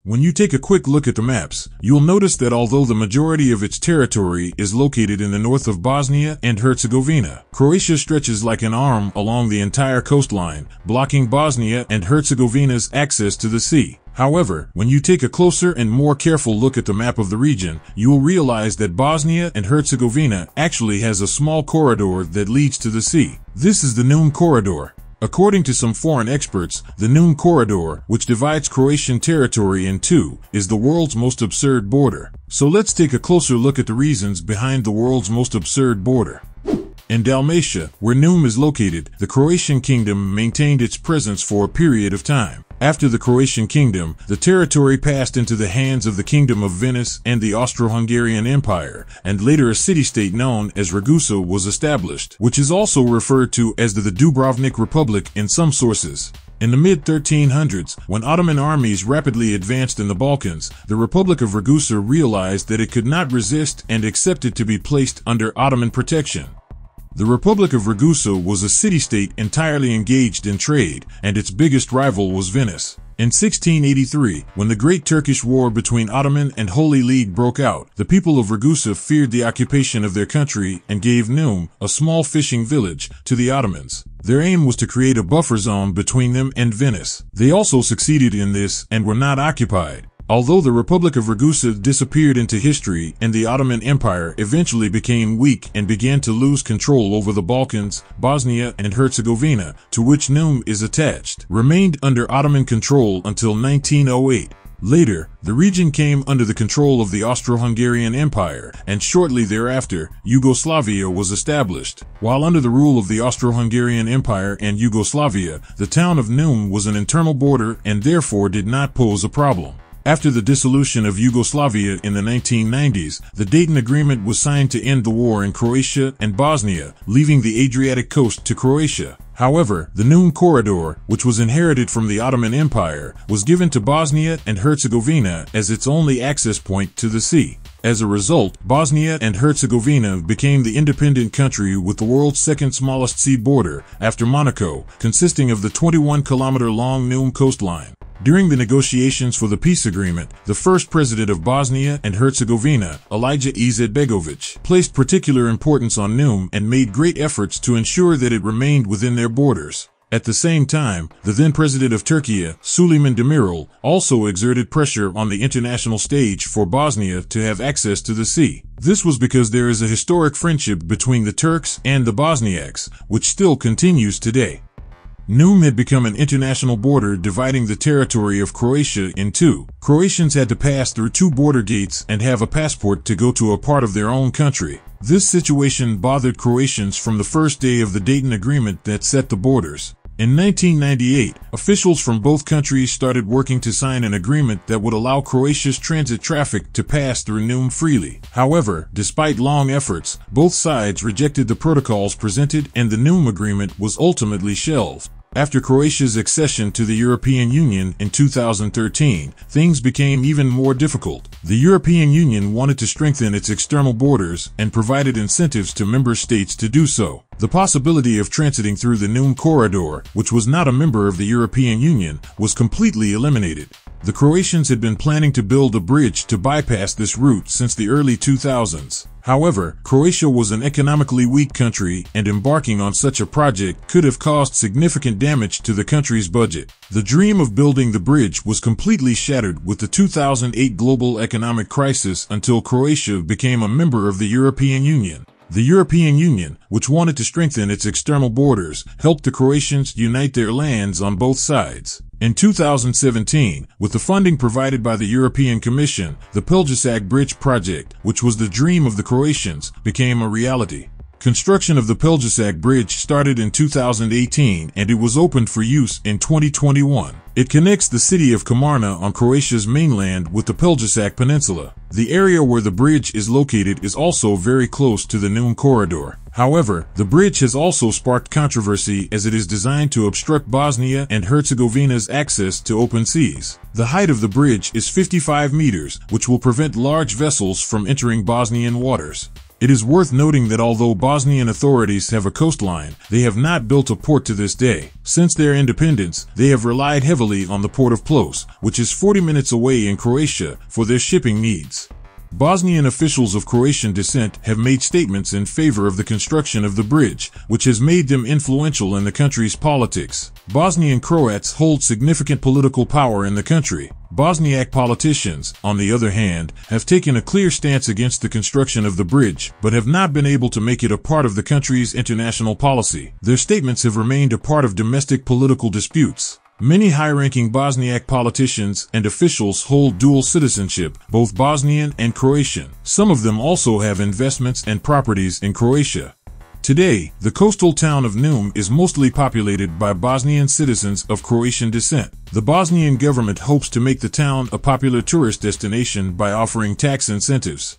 When you take a quick look at the maps, you'll notice that although the majority of its territory is located in the north of Bosnia and Herzegovina, Croatia stretches like an arm along the entire coastline, blocking Bosnia and Herzegovina's access to the sea. However, when you take a closer and more careful look at the map of the region, you will realize that Bosnia and Herzegovina actually has a small corridor that leads to the sea. This is the Neum Corridor. According to some foreign experts, the Neum Corridor, which divides Croatian territory in two, is the world's most absurd border. So let's take a closer look at the reasons behind the world's most absurd border. In Dalmatia, where Neum is located, the Croatian kingdom maintained its presence for a period of time. After the Croatian kingdom, the territory passed into the hands of the Kingdom of Venice and the Austro-Hungarian Empire, and later a city-state known as Ragusa was established, which is also referred to as the Dubrovnik Republic in some sources. In the mid-1300s, when Ottoman armies rapidly advanced in the Balkans, the Republic of Ragusa realized that it could not resist and accepted to be placed under Ottoman protection. The Republic of Ragusa was a city-state entirely engaged in trade, and its biggest rival was Venice. In 1683, when the Great Turkish War between Ottoman and Holy League broke out, the people of Ragusa feared the occupation of their country and gave Neum, a small fishing village, to the Ottomans. Their aim was to create a buffer zone between them and Venice. They also succeeded in this and were not occupied. Although the Republic of Ragusa disappeared into history and the Ottoman Empire eventually became weak and began to lose control over the Balkans, Bosnia and Herzegovina, to which Neum is attached, remained under Ottoman control until 1908. Later, the region came under the control of the Austro-Hungarian Empire, and shortly thereafter, Yugoslavia was established. While under the rule of the Austro-Hungarian Empire and Yugoslavia, the town of Neum was an internal border and therefore did not pose a problem. After the dissolution of Yugoslavia in the 1990s, the Dayton Agreement was signed to end the war in Croatia and Bosnia, leaving the Adriatic coast to Croatia. However, the Neum Corridor, which was inherited from the Ottoman Empire, was given to Bosnia and Herzegovina as its only access point to the sea. As a result, Bosnia and Herzegovina became the independent country with the world's second smallest sea border, after Monaco, consisting of the 21-kilometer-long Neum coastline. During the negotiations for the peace agreement, the first president of Bosnia and Herzegovina, Alija Izetbegović, placed particular importance on Neum and made great efforts to ensure that it remained within their borders. At the same time, the then president of Turkey, Süleyman Demirel, also exerted pressure on the international stage for Bosnia to have access to the sea. This was because there is a historic friendship between the Turks and the Bosniaks, which still continues today. Neum had become an international border dividing the territory of Croatia in two. Croatians had to pass through two border gates and have a passport to go to a part of their own country. This situation bothered Croatians from the first day of the Dayton Agreement that set the borders. In 1998, officials from both countries started working to sign an agreement that would allow Croatia's transit traffic to pass through Neum freely. However, despite long efforts, both sides rejected the protocols presented and the Neum Agreement was ultimately shelved. After Croatia's accession to the European Union in 2013, things became even more difficult. The European Union wanted to strengthen its external borders and provided incentives to member states to do so. The possibility of transiting through the Neum Corridor, which was not a member of the European Union, was completely eliminated. The Croatians had been planning to build a bridge to bypass this route since the early 2000s. However, Croatia was an economically weak country, and embarking on such a project could have caused significant damage to the country's budget. The dream of building the bridge was completely shattered with the 2008 global economic crisis until Croatia became a member of the European Union. The European Union, which wanted to strengthen its external borders, helped the Croatians unite their lands on both sides. In 2017, with the funding provided by the European Commission, the Pelješac Bridge project, which was the dream of the Croatians, became a reality. Construction of the Pelješac Bridge started in 2018 and it was opened for use in 2021. It connects the city of Kamarna on Croatia's mainland with the Pelješac Peninsula. The area where the bridge is located is also very close to the Neum Corridor. However, the bridge has also sparked controversy as it is designed to obstruct Bosnia and Herzegovina's access to open seas. The height of the bridge is 55 meters, which will prevent large vessels from entering Bosnian waters. It is worth noting that although Bosnian authorities have a coastline, they have not built a port to this day. Since their independence, they have relied heavily on the port of Ploče, which is 40 minutes away in Croatia, for their shipping needs. Bosnian officials of Croatian descent have made statements in favor of the construction of the bridge, which has made them influential in the country's politics. Bosnian Croats hold significant political power in the country. Bosniak politicians, on the other hand, have taken a clear stance against the construction of the bridge, but have not been able to make it a part of the country's international policy. Their statements have remained a part of domestic political disputes. Many high-ranking Bosniak politicians and officials hold dual citizenship, both Bosnian and Croatian. Some of them also have investments and properties in Croatia. Today, the coastal town of Neum is mostly populated by Bosnian citizens of Croatian descent. The Bosnian government hopes to make the town a popular tourist destination by offering tax incentives.